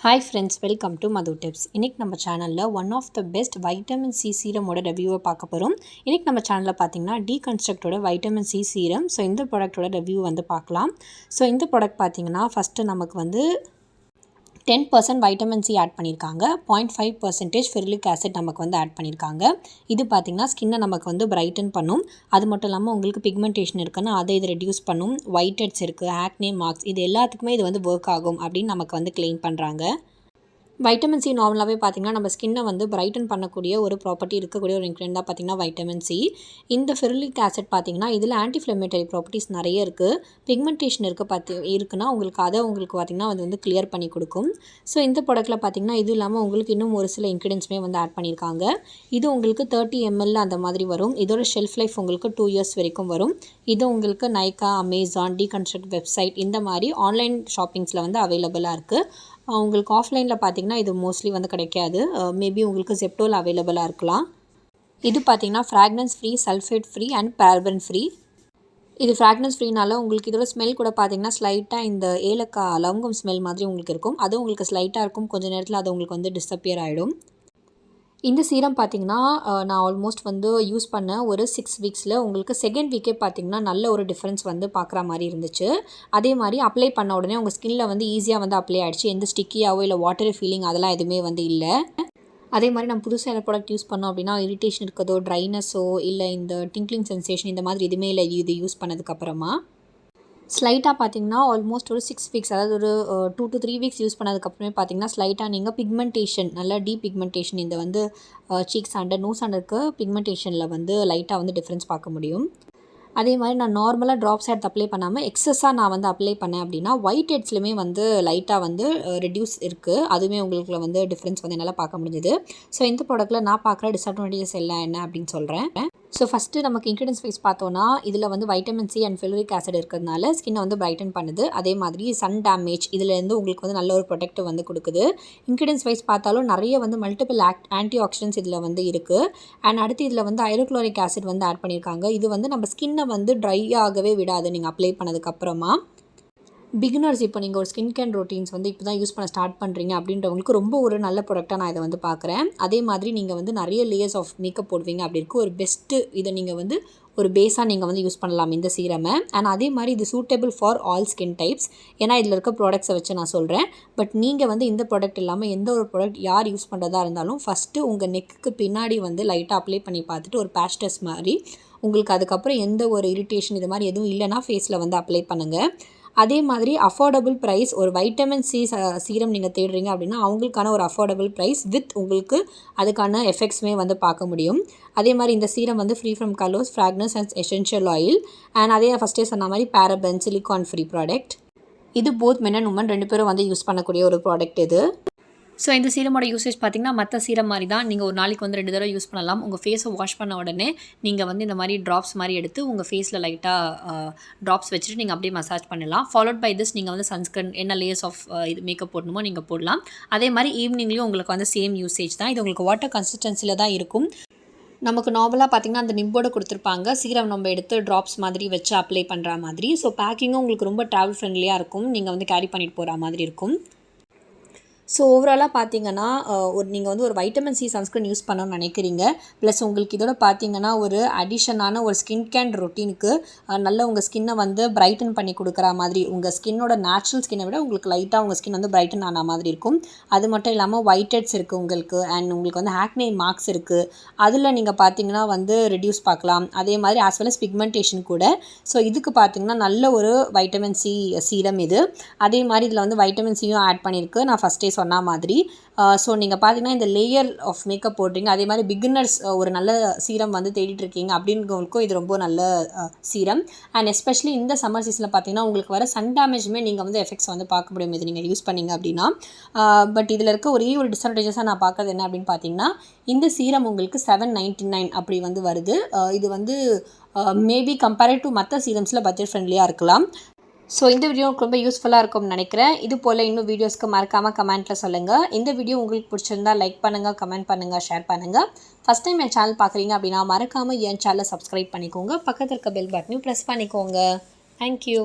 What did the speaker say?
Hi friends, welcome to Madhu Tips. இன்னைக்கு நம்ம சேனல்ல one of the best vitamin C சீரமோட ரிவ்யூவை பார்க்க போகிறோம். இன்னைக்கு நம்ம சேனலில் பார்த்தீங்கன்னா டீகன்ஸ்ட்ரக்டோட வைட்டமின் சி சீரம். ஸோ இந்த ப்ராடக்ட்டோட ரிவ்யூ வந்து பார்க்கலாம். ஸோ இந்த ப்ராடக்ட் பார்த்தீங்கன்னா ஃபஸ்ட்டு நமக்கு வந்து 10% வைட்டமின் சி ஆட் பண்ணியிருக்காங்க. 0.5% ஃபெரிலிக் ஆசிட் நமக்கு வந்து ஆட் பண்ணியிருக்காங்க. இது பார்த்திங்கன்னா ஸ்கின்னை நமக்கு வந்து பிரைட்டன் பண்ணும். அது மட்டும் இல்லாமல் உங்களுக்கு பிக்மெண்டேஷன் இருக்குன்னா அதை இது ரெடியூஸ் பண்ணும். ஒயிட் ஹெட்ஸ் இருக்குது, ஆக்னே மார்க்ஸ், இது எல்லாத்துக்குமே இது வந்து ஒர்க் ஆகும் அப்படின்னு நமக்கு வந்து கிளைம் பண்ணுறாங்க. வைட்டமின் சி நார்மலாகவே பார்த்திங்கன்னா நம்ம ஸ்கின்னை வந்து பிரைட்டன் பண்ணக்கூடிய ஒரு ப்ராப்பர்ட்டி இருக்கக்கூடிய ஒரு இன்க்ரீடியன்ட் தான் பார்த்திங்கன்னா வைட்டமின் சி. இந்த ஃபெரிலிக் ஆசிட் பார்த்திங்கன்னா இதில் ஆன்டிஃப்ளமேட்டரி ப்ராப்பர்ட்டிஸ் நிறைய இருக்குது. பிக்மெண்டேஷன் இருக்குன்னா உங்களுக்கு அதை உங்களுக்கு பார்த்திங்கன்னா அது வந்து கிளியர் பண்ணி கொடுக்கும். ஸோ இந்த ப்ராடக்ட்டில் பார்த்திங்கன்னா இது இல்லாமல் உங்களுக்கு இன்னும் ஒரு சில இன்க்ரீடியன்ட்ஸுமே வந்து ஆட் பண்ணியிருக்காங்க. இது உங்களுக்கு 30 ml அந்த மாதிரி வரும். இதோட ஷெல்ஃப் லைஃப் உங்களுக்கு 2 years வரைக்கும் வரும். இது உங்களுக்கு நைக்கா, அமேசான், டீகன்ஸ்ட்ரக்ட் வெப்சைட் இந்த மாதிரி ஆன்லைன் ஷாப்பிங்ஸில் வந்து அவைலபிளாக இருக்குது. உங்களுக்கு ஆஃப்லைனில் பார்த்தீங்கன்னா இது மோஸ்ட்லி வந்து கிடைக்காது. மேபி உங்களுக்கு ஜெப்டோவில் அவைலபிளாக இருக்கலாம். இது பார்த்தீங்கன்னா fragrance free, sulphate free and paraben free. இது ஃப்ராக்ரன்ஸ் ஃப்ரீனால உங்களுக்கு இதோட ஸ்மெல் கூட பார்த்தீங்கன்னா ஸ்லைட்டாக இந்த ஏலக்காய் லவங்கம் ஸ்மெல் மாதிரி உங்களுக்கு இருக்கும். அது உங்களுக்கு ஸ்லைட்டாக இருக்கும். கொஞ்சம் நேரத்தில் அது உங்களுக்கு வந்து டிஸப்பியர் ஆகிடும். இந்த சீரம் பார்த்திங்கன்னா நான் ஆல்மோஸ்ட் வந்து யூஸ் பண்ண ஒரு 6 வீக்ஸில் உங்களுக்கு செகண்ட் வீக்கே பார்த்திங்கன்னா நல்ல ஒரு டிஃப்ரென்ஸ் வந்து பார்க்குற மாதிரி இருந்துச்சு. அதே மாதிரி அப்ளை பண்ண உடனே உங்கள் ஸ்கின்னில் வந்து ஈஸியாக வந்து அப்ளை ஆகிடுச்சு. எந்த ஸ்டிக்கியாவோ இல்லை வாட்டரி ஃபீலிங் அதெல்லாம் எதுவுமே வந்து இல்லை. அதே மாதிரி நம்ம புதுசாக என்ன ப்ராடக்ட் யூஸ் பண்ணோம் அப்படின்னா இரிட்டேஷன் இருக்கதோ, ட்ரைனஸோ இல்லை இந்த டிங்க்லிங் சென்சேஷன் இந்த மாதிரி எதுவுமே இல்லை இது யூஸ் பண்ணதுக்கப்புறமா. ஸ்லைட்டாக பார்த்தீங்கன்னா ஆல்மோஸ்ட் ஒரு 6 வீக்ஸ், அதாவது ஒரு 2 to 3 வீக்ஸ் யூஸ் பண்ணதுக்கப்புறமே பார்த்தீங்கன்னா ஸ்லைட்டாக நீங்கள் பிக்மெண்டேஷன் நல்லா பிக்மெண்டேஷன் இந்த வந்து சீக்ஸ் அண்டர் நோஸ் அண்டருக்கு பிக்மெண்டேஷனில் வந்து லைட்டாக வந்து டிஃப்ரென்ஸ் பார்க்க முடியும். அதே மாதிரி நான் நார்மலாக ட்ராப்ஸ் எடுத்து அப்ளை பண்ணாமல் எக்ஸஸாக நான் வந்து அப்ளை பண்ணேன் அப்படின்னா ஒயிட் ஹெட்ஸ்லையுமே வந்து லைட்டாக வந்து ரெடியூஸ் இருக்குது. அதுவுமே உங்களுக்கு வந்து டிஃப்ரென்ஸ் வந்து என்னால் பார்க்க முடிஞ்சது. ஸோ இந்த ப்ராடக்ட்டில் நான் பார்க்குற டிஸ்அட்வான்டேஜஸ் எல்லாம் என்ன அப்படின்னு சொல்கிறேன். ஸோ ஃபஸ்ட்டு நமக்கு இன்க்ரீடியன்ஸ் வைஸ் பார்த்தோன்னா இதில் வந்து வைட்டமின் சி அண்ட் ஃபெரிலிக் ஆசிட் இருக்கிறதுனால ஸ்கின்னை வந்து பிரைட்டன் பண்ணுது. அதே மாதிரி சன் டேமேஜ் இதுலேருந்து உங்களுக்கு வந்து நல்ல ஒரு ப்ரொடெக்ட் வந்து கொடுக்குது. இன்க்ரீடியன்ஸ் வைஸ் பார்த்தாலும் நிறைய வந்து மல்டிபிள் ஆன்டி ஆக்சிடென்ட்ஸ் இதில் வந்து இருக்குது. அண்ட் அடுத்து இதில் வந்து ஹைட்ரோக்ளோரிக் ஆசிட் வந்து ஆட் பண்ணியிருக்காங்க. இது வந்து நம்ம ஸ்கின்னை வந்து ட்ரை ஆகவே விடாது நீங்கள் அப்ளை பண்ணதுக்கப்புறமா. பிகினர்ஸ் இப்போ நீங்கள் ஒரு ஸ்கின் கேர் ரொட்டீன்ஸ் வந்து இப்போ தான் யூஸ் பண்ண ஸ்டார்ட் பண்ணுறீங்க அப்படின்றவங்களுக்கு ரொம்ப ஒரு நல்ல ப்ராடக்டாக நான் இதை வந்து பார்க்குறேன். அதே மாதிரி நீங்கள் வந்து நிறைய லேயர்ஸ் ஆஃப் மேக்கப் போடுவீங்க அப்படி இருக்குது ஒரு பெஸ்ட்டு இதை நீங்கள் வந்து ஒரு பேஸாக நீங்கள் வந்து யூஸ் பண்ணலாம் இந்த சீரமை. அண்ட் அதே மாதிரி இது suitable for all skin types. ஏன்னா இதில் இருக்க ப்ராடக்ட்ஸை வச்சு நான் சொல்கிறேன். பட் நீங்கள் வந்து இந்த ப்ராடக்ட் இல்லாமல் எந்த ஒரு ப்ராடக்ட் யார் யூஸ் பண்ணுறதா இருந்தாலும் ஃபஸ்ட்டு உங்கள் நெக்குக்கு பின்னாடி வந்து லைட்டாக அப்ளை பண்ணி பார்த்துட்டு ஒரு பேட்ச் டெஸ்ட் மாதிரி உங்களுக்கு அதுக்கப்புறம் எந்த ஒரு இரிட்டேஷன் இது மாதிரி எதுவும் இல்லைனா ஃபேஸில் வந்து அப்ளை பண்ணுங்கள். அதே மாதிரி அஃபோர்டபுள் ப்ரைஸ் ஒரு வைட்டமின் சி சீரம் நீங்கள் தேடுறீங்க அப்படின்னா அவங்களுக்கான ஒரு அஃபோர்டபுள் ப்ரைஸ் வித் உங்களுக்கு அதுக்கான எஃபெக்ட்ஸுமே வந்து பார்க்க முடியும். அதே மாதிரி இந்த சீரம் வந்து free from colours, fragrance and essential oil and அதே ஃபஸ்ட்டே சொன்ன மாதிரி பேரபன், சிலிகான் ஃப்ரீ ப்ராடக்ட். இது போத் மென் அண்ட் உமன் 2 பேரும் வந்து யூஸ் பண்ணக்கூடிய ஒரு ப்ராடக்ட் இது. ஸோ இந்த சீரமோட யூசேஜ் பார்த்திங்கன்னா மற்ற சீரம் மாதிரி தான். நீங்கள் ஒரு நாளைக்கு வந்து 2 தடவை யூஸ் பண்ணலாம். உங்கள் ஃபேஸை வாஷ் பண்ண உடனே நீங்கள் வந்து இந்த மாதிரி ட்ராப்ஸ் மாதிரி எடுத்து உங்கள் ஃபேஸில் லைட்டாக ட்ராப்ஸ் வச்சுட்டு நீங்கள் அப்படியே மசாஜ் பண்ணலாம். ஃபாலோட் பை திஸ் நீங்கள் வந்து சன்ஸ்கிரீன் என்ன லேயர்ஸ் ஆஃப் இது மேக்கப் போடணுமோ நீங்கள் போடலாம். அதே மாதிரி ஈவினிங்லேயும் உங்களுக்கு வந்து சேம் யூசேஜ் தான். இது உங்களுக்கு வாட்டர் கன்சிஸ்டன்சியில் தான் இருக்கும். நமக்கு நார்மலாக பார்த்திங்கன்னா அந்த நிப்போடு கொடுத்துருப்பாங்க. சீரம் நம்ம எடுத்து ட்ராப்ஸ் மாதிரி வச்சு அப்ளை பண்ணுற மாதிரி. ஸோ பேக்கிங்கும் உங்களுக்கு ரொம்ப ட்ராவல் ஃப்ரெண்ட்லியாக இருக்கும். நீங்கள் வந்து கேரி பண்ணிட்டு போகிற மாதிரி இருக்கும். ஸோ ஓவராலாக பார்த்தீங்கன்னா நீங்கள் வந்து ஒரு வைட்டமின் சி சன்ஸ்க்ரீன் யூஸ் பண்ணணும்னு நினைக்கிறீங்க. ப்ளஸ் உங்களுக்கு இதோட பார்த்தீங்கன்னா ஒரு அடிஷனான ஒரு ஸ்கின் கேர் ரொட்டீனுக்கு நல்ல உங்கள் ஸ்கின்னை வந்து பிரைட்டன் பண்ணி கொடுக்குற மாதிரி உங்கள் ஸ்கின்னோட நேச்சுரல் ஸ்கின்னை விட உங்களுக்கு லைட்டாக உங்கள் ஸ்கின் வந்து பிரைட்டன் ஆன மாதிரி இருக்கும். அது மட்டும் இல்லாமல் ஒயிட் ஹெட்ஸ் இருக்குது உங்களுக்கு அண்ட் உங்களுக்கு வந்து ஆக்னே மார்க்ஸ் இருக்குது. அதில் நீங்கள் பார்த்தீங்கன்னா வந்து ரெடியூஸ் பார்க்கலாம். அதே மாதிரி ஆஸ் வெல் அஸ் பிக்மெண்டேஷன் கூட. ஸோ இதுக்கு பார்த்தீங்கன்னா நல்ல ஒரு வைட்டமின் சி சீரம் இது. அதே மாதிரி இதில் வந்து வைட்டமின் சியும் ஆட் பண்ணியிருக்கு நான் ஃபஸ்ட்டே சொன்ன மாதிரி. ஸோ நீங்கள் பார்த்தீங்கன்னா இந்த லேயர் ஆஃப் மேக்கப் போடுறீங்க, அதே மாதிரி பிகினர்ஸ் ஒரு நல்ல சீரம் வந்து தேடிட்டு இருக்கீங்க அப்படின்றவங்களுக்கும் இது ரொம்ப நல்ல சீரம். அண்ட் எஸ்பெஷலி இந்த சம்மர் சீசனில் பார்த்தீங்கன்னா உங்களுக்கு வர சன் டேமேஜுமே நீங்கள் வந்து எஃபெக்ட்ஸ் வந்து பார்க்க முடியும் இது நீங்கள் யூஸ் பண்ணிங்க அப்படின்னா. பட் இதில் இருக்க ஒரே ஒரு டிஸ்அட்வான்டேஜஸாக நான் பார்க்குறது என்ன அப்படின்னு பார்த்தீங்கன்னா இந்த சீரம் உங்களுக்கு 799 அப்படி வந்து வருது. இது வந்து மேபி கம்பேர்ட் டு மற்ற சீரம்ஸில் பட்ஜெட் ஃப்ரெண்ட்லியாக இருக்கலாம். ஸோ இந்த வீடியோ ரொம்ப யூஸ்ஃபுல்லாக இருக்கும்னு நினைக்கிறேன். இது போல் இன்னும் வீடியோஸ்க்கு மறக்காமல் கமெண்ட்டில் சொல்லுங்கள். இந்த வீடியோ உங்களுக்கு பிடிச்சிருந்தா லைக் பண்ணுங்கள், கமெண்ட் பண்ணுங்கள், ஷேர் பண்ணுங்கள். ஃபஸ்ட் டைம் என் சேனல் பார்க்குறீங்க அப்படின்னா மறக்காமல் என் சேனலை சப்ஸ்கிரைப் பண்ணிக்கோங்க. பக்கத்தில் இருக்க பெல் பட்டனையும் ப்ரெஸ் பண்ணிக்கோங்க. தேங்க்யூ.